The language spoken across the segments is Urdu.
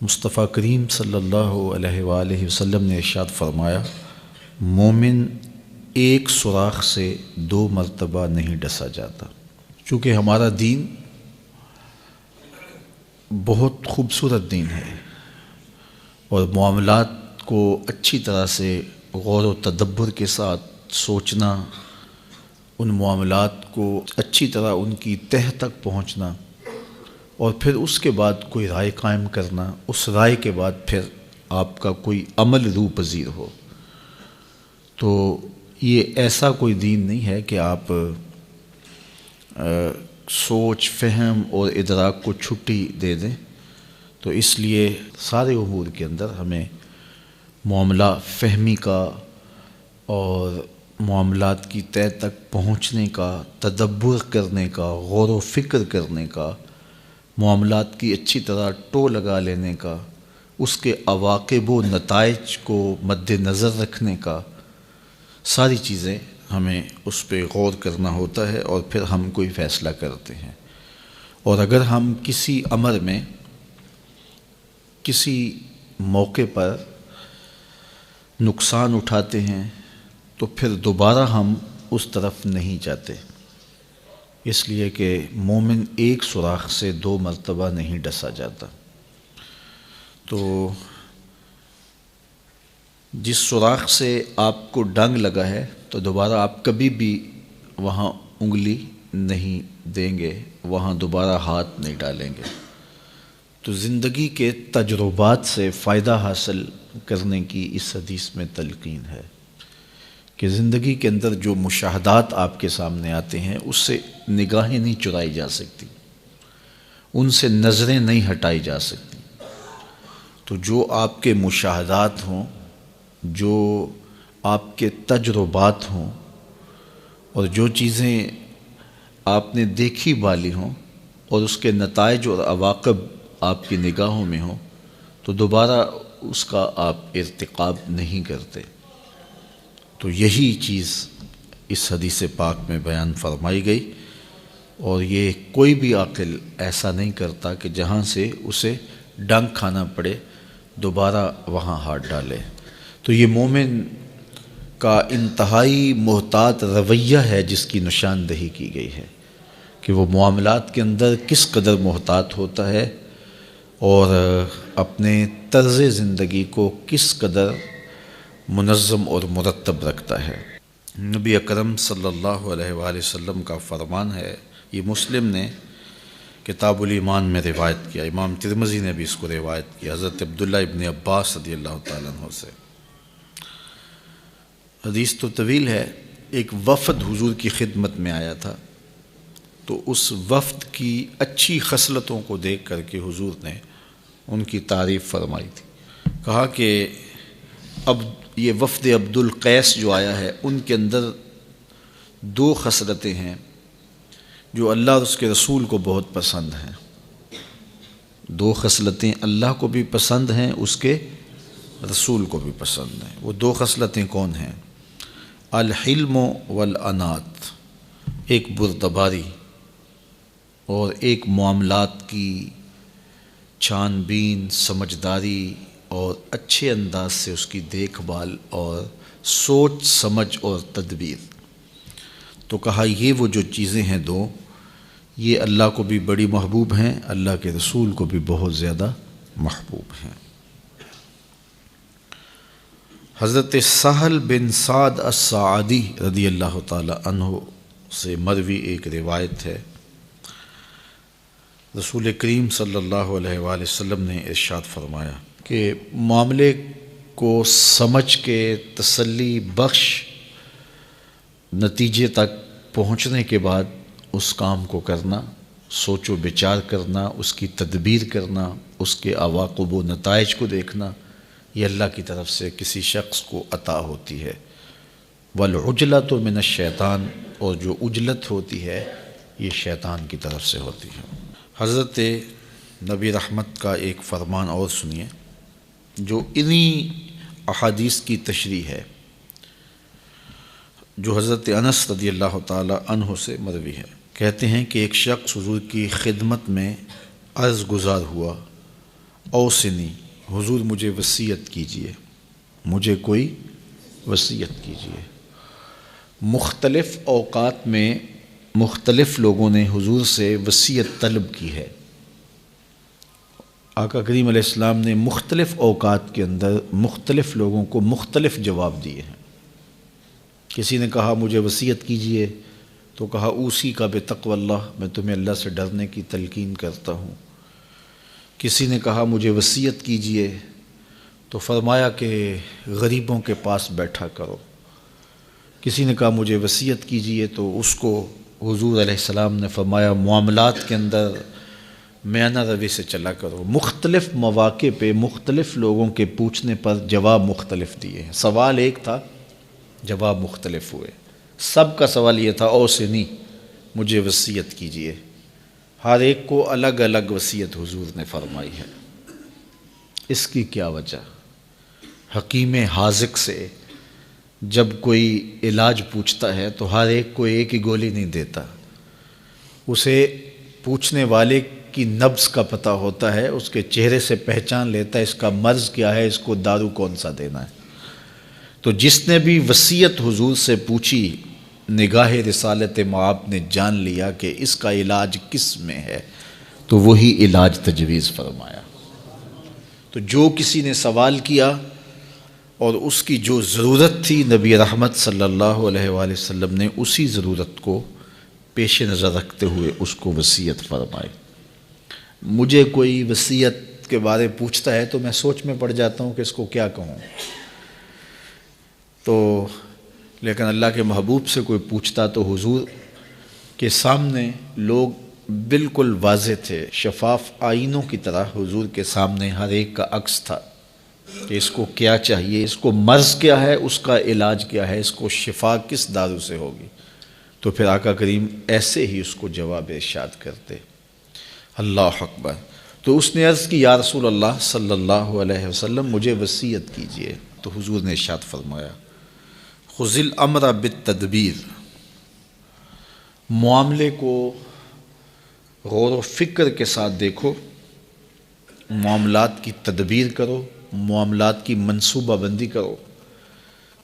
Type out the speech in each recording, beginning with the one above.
مصطفیٰ کریم صلی اللہ علیہ وآلہ وسلم نے ارشاد فرمایا، مومن ایک سوراخ سے 2 مرتبہ نہیں ڈسا جاتا۔ چونکہ ہمارا دین بہت خوبصورت دین ہے اور معاملات کو اچھی طرح سے غور و تدبر کے ساتھ سوچنا، ان معاملات کو اچھی طرح ان کی تہ تک پہنچنا اور پھر اس کے بعد کوئی رائے قائم کرنا، اس رائے کے بعد پھر آپ کا کوئی عمل روح پذیر ہو، تو یہ ایسا کوئی دین نہیں ہے کہ آپ سوچ فہم اور ادراک کو چھٹی دے دیں۔ تو اس لیے سارے امور کے اندر ہمیں معاملہ فہمی کا اور معاملات کی تہ تک پہنچنے کا، تدبر کرنے کا، غور و فکر کرنے کا، معاملات کی اچھی طرح ٹو لگا لینے کا، اس کے عواقب و نتائج کو مد نظر رکھنے کا، ساری چیزیں ہمیں اس پہ غور کرنا ہوتا ہے اور پھر ہم کوئی فیصلہ کرتے ہیں۔ اور اگر ہم کسی امر میں کسی موقع پر نقصان اٹھاتے ہیں تو پھر دوبارہ ہم اس طرف نہیں جاتے، اس لیے کہ مومن ایک سوراخ سے 2 مرتبہ نہیں ڈسا جاتا۔ تو جس سوراخ سے آپ کو ڈنگ لگا ہے تو دوبارہ آپ کبھی بھی وہاں انگلی نہیں دیں گے، وہاں دوبارہ ہاتھ نہیں ڈالیں گے۔ تو زندگی کے تجربات سے فائدہ حاصل کرنے کی اس حدیث میں تلقین ہے کہ زندگی کے اندر جو مشاہدات آپ کے سامنے آتے ہیں اس سے نگاہیں نہیں چرائی جا سکتی، ان سے نظریں نہیں ہٹائی جا سکتی۔ تو جو آپ کے مشاہدات ہوں، جو آپ کے تجربات ہوں اور جو چیزیں آپ نے دیکھی بالی ہوں اور اس کے نتائج اور عواقب آپ کی نگاہوں میں ہوں تو دوبارہ اس کا آپ ارتکاب نہیں کرتے۔ تو یہی چیز اس حدیث پاک میں بیان فرمائی گئی، اور یہ کوئی بھی عاقل ایسا نہیں کرتا کہ جہاں سے اسے ڈنگ کھانا پڑے دوبارہ وہاں ہاتھ ڈالے۔ تو یہ مومن کا انتہائی محتاط رویہ ہے جس کی نشاندہی کی گئی ہے کہ وہ معاملات کے اندر کس قدر محتاط ہوتا ہے اور اپنے طرز زندگی کو کس قدر منظم اور مرتب رکھتا ہے۔ نبی اکرم صلی اللہ علیہ وآلہ وسلم کا فرمان ہے، یہ مسلم نے کتاب الایمان میں روایت کیا، امام ترمذی نے بھی اس کو روایت کیا حضرت عبداللہ ابن عباس رضی اللہ تعالیٰ عنہ سے۔ حدیث تو طویل ہے۔ ایک وفد حضور کی خدمت میں آیا تھا، تو اس وفد کی اچھی خصلتوں کو دیکھ کر کے حضور نے ان کی تعریف فرمائی تھی۔ کہا کہ اب یہ وفد عبد القیس جو آیا ہے ان کے اندر 2 خصلتیں ہیں جو اللہ اور اس کے رسول کو بہت پسند ہیں۔ 2 خصلتیں اللہ کو بھی پسند ہیں، اس کے رسول کو بھی پسند ہیں۔ وہ 2 خصلتیں کون ہیں؟ الحلم والانات، ایک بردباری اور ایک معاملات کی چھان بین، سمجھداری اور اچھے انداز سے اس کی دیکھ بھال اور سوچ سمجھ اور تدبیر۔ تو کہا یہ وہ جو چیزیں ہیں 2، یہ اللہ کو بھی بڑی محبوب ہیں، اللہ کے رسول کو بھی بہت زیادہ محبوب ہیں۔ حضرت سہل بن سعد الساعدی رضی اللہ تعالی عنہ سے مروی ایک روایت ہے، رسول کریم صلی اللہ علیہ وآلہ وسلم نے ارشاد فرمایا کہ معاملے کو سمجھ کے تسلی بخش نتیجے تک پہنچنے کے بعد اس کام کو کرنا، سوچ و بچار کرنا، اس کی تدبیر کرنا، اس کے عواقب و نتائج کو دیکھنا، یہ اللہ کی طرف سے کسی شخص کو عطا ہوتی ہے۔ والعجلۃ من الشیطان، اور جو عجلت ہوتی ہے یہ شیطان کی طرف سے ہوتی ہے۔ حضرت نبی رحمت کا ایک فرمان اور سنیے جو انہی احادیث کی تشریح ہے، جو حضرت انس رضی اللہ تعالی عنہ سے مروی ہے۔ کہتے ہیں کہ ایک شخص حضور کی خدمت میں عرض گزار ہوا، اوصنی، حضور مجھے وصیت کیجئے، مجھے کوئی وصیت کیجئے۔ مختلف اوقات میں مختلف لوگوں نے حضور سے وصیت طلب کی ہے۔ آقا کریم علیہ السلام نے مختلف اوقات کے اندر مختلف لوگوں کو مختلف جواب دیے ہیں۔ کسی نے کہا مجھے وصیت کیجئے تو کہا اوصی کا بتقوی اللہ، میں تمہیں اللہ سے ڈرنے کی تلقین کرتا ہوں۔ کسی نے کہا مجھے وصیت کیجئے تو فرمایا کہ غریبوں کے پاس بیٹھا کرو۔ کسی نے کہا مجھے وصیت کیجئے تو اس کو حضور علیہ السلام نے فرمایا معاملات کے اندر میانہ روی سے چلا کرو۔ مختلف مواقع پہ مختلف لوگوں کے پوچھنے پر جواب مختلف دیے ہیں۔ سوال ایک تھا، جواب مختلف ہوئے۔ سب کا سوال یہ تھا اوصنی، مجھے وصیت کیجئے۔ ہر ایک کو الگ الگ وصیت حضور نے فرمائی ہے۔ اس کی کیا وجہ؟ حکیم حاذق سے جب کوئی علاج پوچھتا ہے تو ہر ایک کو ایک ہی گولی نہیں دیتا، اسے پوچھنے والے کی نبض کا پتہ ہوتا ہے، اس کے چہرے سے پہچان لیتا ہے اس کا مرض کیا ہے، اس کو دارو کون سا دینا ہے۔ تو جس نے بھی وصیت حضور سے پوچھی، نگاہ رسالت مآب نے جان لیا کہ اس کا علاج کس میں ہے، تو وہی علاج تجویز فرمایا۔ تو جو کسی نے سوال کیا اور اس کی جو ضرورت تھی، نبی رحمت صلی اللہ علیہ وآلہ وسلم نے اسی ضرورت کو پیش نظر رکھتے ہوئے اس کو وصیت فرمائی۔ مجھے کوئی وصیت کے بارے پوچھتا ہے تو میں سوچ میں پڑ جاتا ہوں کہ اس کو کیا کہوں، تو لیکن اللہ کے محبوب سے کوئی پوچھتا تو حضور کے سامنے لوگ بالکل واضح تھے، شفاف آئینوں کی طرح حضور کے سامنے ہر ایک کا عکس تھا کہ اس کو کیا چاہیے، اس کو مرض کیا ہے، اس کا علاج کیا ہے، اس کو شفا کس دارو سے ہوگی۔ تو پھر آقا کریم ایسے ہی اس کو جواب ارشاد کرتے۔ اللہ اکبر۔ تو اس نے عرض کی یا رسول اللہ صلی اللہ علیہ وسلم مجھے وصیت کیجئے، تو حضور نے ارشاد فرمایا خذ الامر بالتدبیر، معاملے کو غور و فکر کے ساتھ دیکھو، معاملات کی تدبیر کرو، معاملات کی منصوبہ بندی کرو۔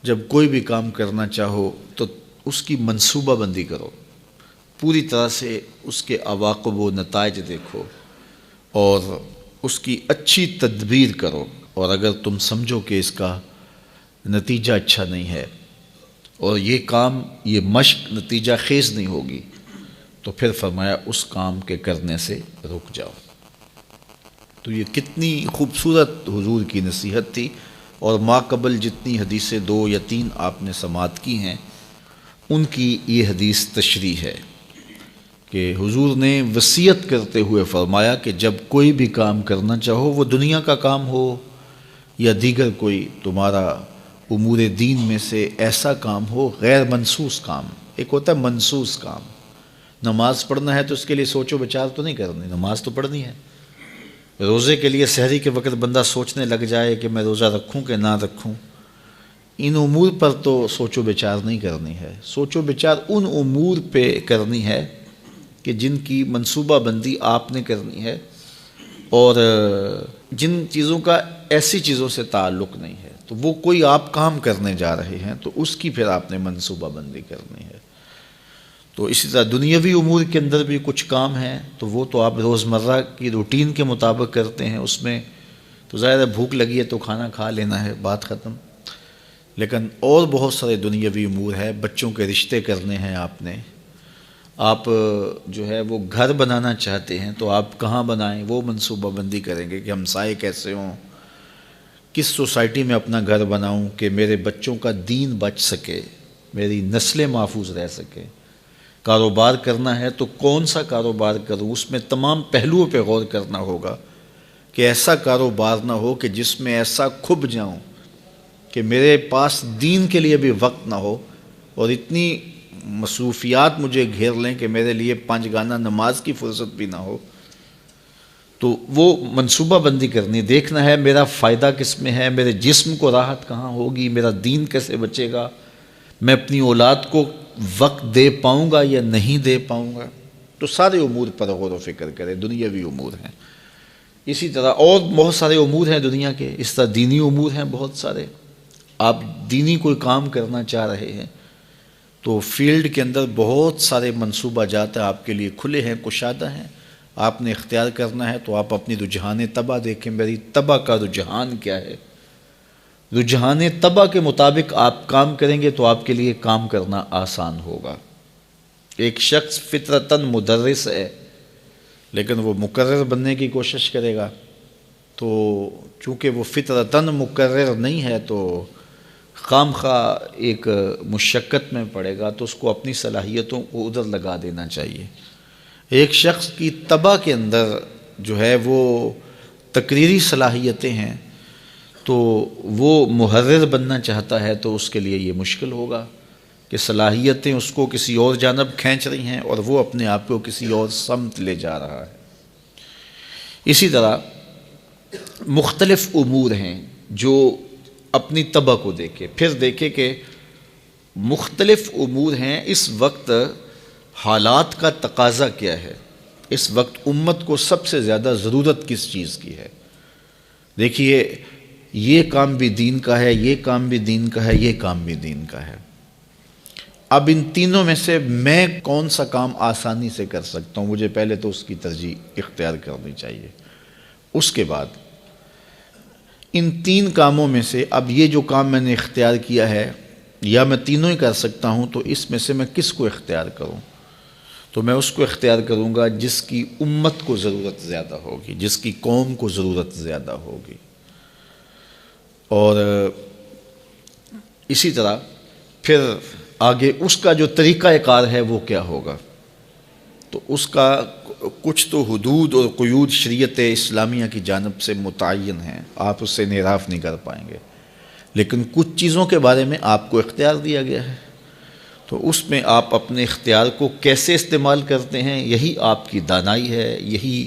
جب کوئی بھی کام کرنا چاہو تو اس کی منصوبہ بندی کرو، پوری طرح سے اس کے عواقب و نتائج دیکھو اور اس کی اچھی تدبیر کرو، اور اگر تم سمجھو کہ اس کا نتیجہ اچھا نہیں ہے اور یہ کام، یہ مشق نتیجہ خیز نہیں ہوگی، تو پھر فرمایا اس کام کے کرنے سے رک جاؤ۔ تو یہ کتنی خوبصورت حضور کی نصیحت تھی، اور ما قبل جتنی حدیثیں 2 یا 3 آپ نے سماعت کی ہیں، ان کی یہ حدیث تشریح ہے کہ حضور نے وصیت کرتے ہوئے فرمایا کہ جب کوئی بھی کام کرنا چاہو، وہ دنیا کا کام ہو یا دیگر کوئی تمہارا امور دین میں سے ایسا کام ہو، غیر منسوس کام، ایک ہوتا ہے منسوس کام، نماز پڑھنا ہے تو اس کے لیے سوچ و بچار تو نہیں کرنی، نماز تو پڑھنی ہے۔ روزے کے لیے سحری کے وقت بندہ سوچنے لگ جائے کہ میں روزہ رکھوں کہ نہ رکھوں، ان امور پر تو سوچ و بچار نہیں کرنی ہے۔ سوچ و بچار ان امور پہ کرنی ہے کہ جن کی منصوبہ بندی آپ نے کرنی ہے، اور جن چیزوں کا ایسی چیزوں سے تعلق نہیں ہے، تو وہ کوئی آپ کام کرنے جا رہے ہیں تو اس کی پھر آپ نے منصوبہ بندی کرنی ہے۔ تو اسی طرح دنیاوی امور کے اندر بھی کچھ کام ہیں تو وہ تو آپ روزمرہ کی روٹین کے مطابق کرتے ہیں، اس میں تو ظاہر ہے بھوک لگی ہے تو کھانا کھا لینا ہے، بات ختم۔ لیکن اور بہت سارے دنیاوی امور ہیں، بچوں کے رشتے کرنے ہیں آپ جو ہے وہ گھر بنانا چاہتے ہیں تو آپ کہاں بنائیں، وہ منصوبہ بندی کریں گے کہ ہمسائے کیسے ہوں، کس سوسائٹی میں اپنا گھر بناؤں کہ میرے بچوں کا دین بچ سکے، میری نسلیں محفوظ رہ سکے۔ کاروبار کرنا ہے تو کون سا کاروبار کروں، اس میں تمام پہلوؤں پہ غور کرنا ہوگا کہ ایسا کاروبار نہ ہو کہ جس میں ایسا کھب جاؤں کہ میرے پاس دین کے لیے بھی وقت نہ ہو اور اتنی مصروفیات مجھے گھیر لیں کہ میرے لیے 5 گانا نماز کی فرصت بھی نہ ہو۔ تو وہ منصوبہ بندی کرنی، دیکھنا ہے میرا فائدہ کس میں ہے، میرے جسم کو راحت کہاں ہوگی، میرا دین کیسے بچے گا، میں اپنی اولاد کو وقت دے پاؤں گا یا نہیں دے پاؤں گا۔ تو سارے امور پر غور و فکر کرے، دنیاوی امور ہیں۔ اسی طرح اور بہت سارے امور ہیں دنیا کے، اس طرح دینی امور ہیں بہت سارے۔ آپ دینی کوئی کام کرنا چاہ رہے ہیں تو فیلڈ کے اندر بہت سارے منصوبہ جات آپ کے لیے کھلے ہیں، کشادہ ہیں، آپ نے اختیار کرنا ہے۔ تو آپ اپنی رجحان طبع دیکھیں، میری طبع کا رجحان کیا ہے، رجحان طبع کے مطابق آپ کام کریں گے تو آپ کے لیے کام کرنا آسان ہوگا۔ ایک شخص فطرتاً مدرس ہے لیکن وہ مقرر بننے کی کوشش کرے گا، تو چونکہ وہ فطرتاً مقرر نہیں ہے تو خام خواہ ایک مشقت میں پڑے گا، تو اس کو اپنی صلاحیتوں کو ادھر لگا دینا چاہیے۔ ایک شخص کی طبع کے اندر جو ہے وہ تقریری صلاحیتیں ہیں، تو وہ محرر بننا چاہتا ہے تو اس کے لیے یہ مشکل ہوگا کہ صلاحیتیں اس کو کسی اور جانب کھینچ رہی ہیں اور وہ اپنے آپ کو کسی اور سمت لے جا رہا ہے۔ اسی طرح مختلف امور ہیں جو اپنی طبع کو دیکھے، پھر دیکھے کہ مختلف امور ہیں، اس وقت حالات کا تقاضا کیا ہے، اس وقت امت کو سب سے زیادہ ضرورت کس چیز کی ہے۔ دیکھیے یہ کام بھی دین کا ہے، یہ کام بھی دین کا ہے، یہ کام بھی دین کا ہے۔ اب ان تینوں میں سے میں کون سا کام آسانی سے کر سکتا ہوں، مجھے پہلے تو اس کی ترجیح اختیار کرنی چاہیے۔ اس کے بعد ان تین کاموں میں سے اب یہ جو کام میں نے اختیار کیا ہے یا میں تینوں ہی کر سکتا ہوں، تو اس میں سے میں کس کو اختیار کروں؟ تو میں اس کو اختیار کروں گا جس کی امت کو ضرورت زیادہ ہوگی، جس کی قوم کو ضرورت زیادہ ہوگی۔ اور اسی طرح پھر آگے اس کا جو طریقہ کار ہے وہ کیا ہوگا، تو اس کا کچھ تو حدود اور قیود شریعت اسلامیہ کی جانب سے متعین ہیں، آپ اس سے انحراف نہیں کر پائیں گے، لیکن کچھ چیزوں کے بارے میں آپ کو اختیار دیا گیا ہے، تو اس میں آپ اپنے اختیار کو کیسے استعمال کرتے ہیں، یہی آپ کی دانائی ہے، یہی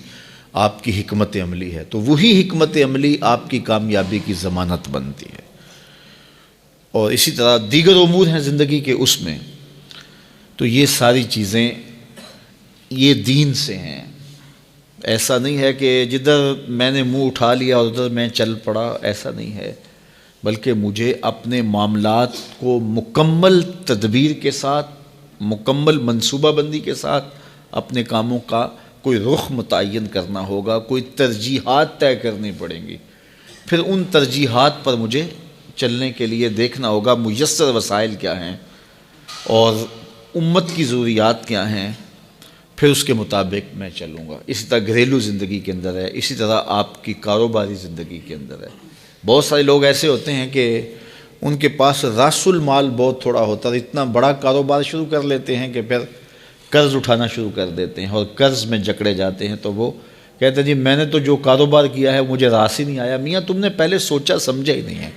آپ کی حکمت عملی ہے۔ تو وہی حکمت عملی آپ کی کامیابی کی ضمانت بنتی ہے۔ اور اسی طرح دیگر امور ہیں زندگی کے، اس میں تو یہ ساری چیزیں یہ دین سے ہیں۔ ایسا نہیں ہے کہ جدھر میں نے منہ اٹھا لیا اور ادھر میں چل پڑا، ایسا نہیں ہے، بلکہ مجھے اپنے معاملات کو مکمل تدبیر کے ساتھ، مکمل منصوبہ بندی کے ساتھ اپنے کاموں کا کوئی رخ متعین کرنا ہوگا، کوئی ترجیحات طے کرنی پڑیں گی۔ پھر ان ترجیحات پر مجھے چلنے کے لیے دیکھنا ہوگا میسر وسائل کیا ہیں اور امت کی ضروریات کیا ہیں، پھر اس کے مطابق میں چلوں گا۔ اسی طرح گھریلو زندگی کے اندر ہے، اسی طرح آپ کی کاروباری زندگی کے اندر ہے۔ بہت سارے لوگ ایسے ہوتے ہیں کہ ان کے پاس راس المال بہت تھوڑا ہوتا ہے، اتنا بڑا کاروبار شروع کر لیتے ہیں کہ پھر قرض اٹھانا شروع کر دیتے ہیں اور قرض میں جکڑے جاتے ہیں۔ تو وہ کہتے ہیں جی میں نے تو جو کاروبار کیا ہے مجھے راس ہی نہیں آیا۔ میاں تم نے پہلے سوچا سمجھا ہی نہیں ہے،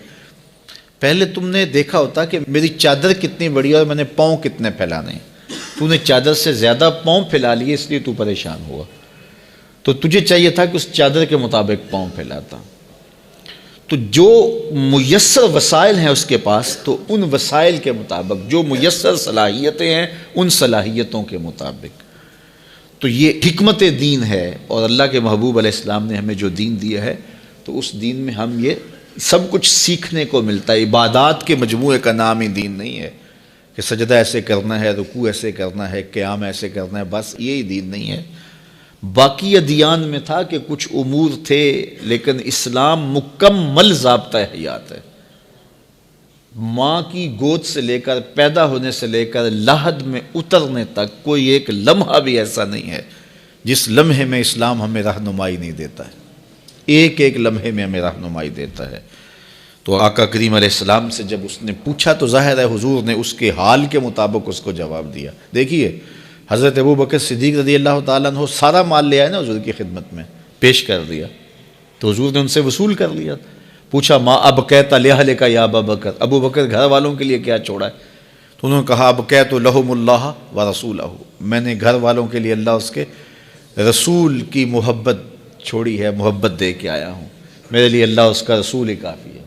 پہلے تم نے دیکھا ہوتا کہ میری چادر کتنی بڑی ہے اور میں نے پاؤں کتنے پھیلانے ہیں۔ تو نے چادر سے زیادہ پاؤں پھیلا لیے، اس لیے تو پریشان ہوا، تو تجھے چاہیے تھا کہ اس چادر کے مطابق پاؤں پھیلاتا۔ تو جو میسر وسائل ہیں اس کے پاس، تو ان وسائل کے مطابق جو میسر صلاحیتیں ہیں ان صلاحیتوں کے مطابق، تو یہ حکمت دین ہے۔ اور اللہ کے محبوب علیہ السلام نے ہمیں جو دین دیا ہے، تو اس دین میں ہم یہ سب کچھ سیکھنے کو ملتا ہے۔ عبادات کے مجموعے کا نام ہی دین نہیں ہے کہ سجدہ ایسے کرنا ہے، رکوع ایسے کرنا ہے، قیام ایسے کرنا ہے، بس یہی دین نہیں ہے۔ باقی ادیان میں تھا کہ کچھ امور تھے، لیکن اسلام مکمل ضابطہ حیات ہے۔ ماں کی گود سے لے کر، پیدا ہونے سے لے کر لحد میں اترنے تک کوئی ایک لمحہ بھی ایسا نہیں ہے جس لمحے میں اسلام ہمیں رہنمائی نہیں دیتا ہے، ایک ایک لمحے میں ہمیں رہنمائی دیتا ہے۔ تو آقا کریم علیہ السلام سے جب اس نے پوچھا تو ظاہر ہے حضور نے اس کے حال کے مطابق اس کو جواب دیا۔ دیکھیے حضرت ابوبکر صدیق رضی اللہ تعالیٰ عنہ سارا مال لے آئے نا حضور کی خدمت میں، پیش کر دیا، تو حضور نے ان سے وصول کر لیا۔ پوچھا ما ابقیت لأہلک یا ابا بکر، ابو بکر گھر والوں کے لیے کیا چھوڑا ہے؟ تو انہوں نے کہا ابقیت لہم اللہ ورسولہ، میں نے گھر والوں کے لیے اللہ اس کے رسول کی محبت چھوڑی ہے، محبت دے کے آیا ہوں، میرے لیے اللہ اس کا رسول ہی کافی ہے۔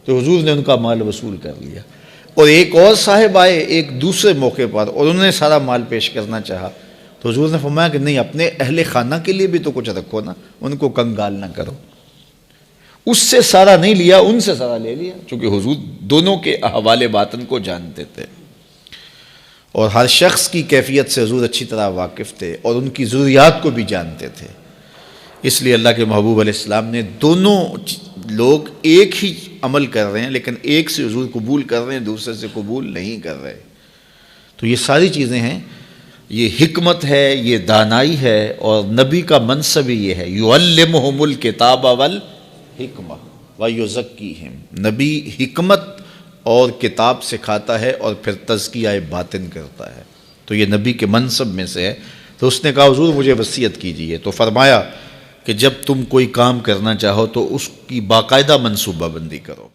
تو حضور نے ان کا مال وصول کر لیا۔ اور ایک اور صاحب آئے ایک دوسرے موقع پر اور انہوں نے سارا مال پیش کرنا چاہا، تو حضور نے فرمایا کہ نہیں، اپنے اہل خانہ کے لیے بھی تو کچھ رکھو نا، ان کو کنگال نہ کرو۔ اس سے سارا نہیں لیا، ان سے سارا لے لیا، چونکہ حضور دونوں کے احوال باطن کو جانتے تھے اور ہر شخص کی کیفیت سے حضور اچھی طرح واقف تھے اور ان کی ضروریات کو بھی جانتے تھے۔ اس لیے اللہ کے محبوب علیہ السلام نے دونوں لوگ ایک ہی عمل کر رہے ہیں لیکن ایک سے حضور قبول کر رہے ہیں، دوسرے سے قبول نہیں کر رہے۔ تو یہ ساری چیزیں ہیں، یہ حکمت ہے، یہ دانائی ہے، اور نبی کا منصب ہی یہ ہے، یعلمہم الکتاب والحکمہ ویزکیہم۔ نبی حکمت اور کتاب سکھاتا ہے اور پھر تزکیہ باطن کرتا ہے، تو یہ نبی کے منصب میں سے ہے۔ تو اس نے کہا حضور مجھے وصیت کیجئے، تو فرمایا کہ جب تم کوئی کام کرنا چاہو تو اس کی باقاعدہ منصوبہ بندی کرو۔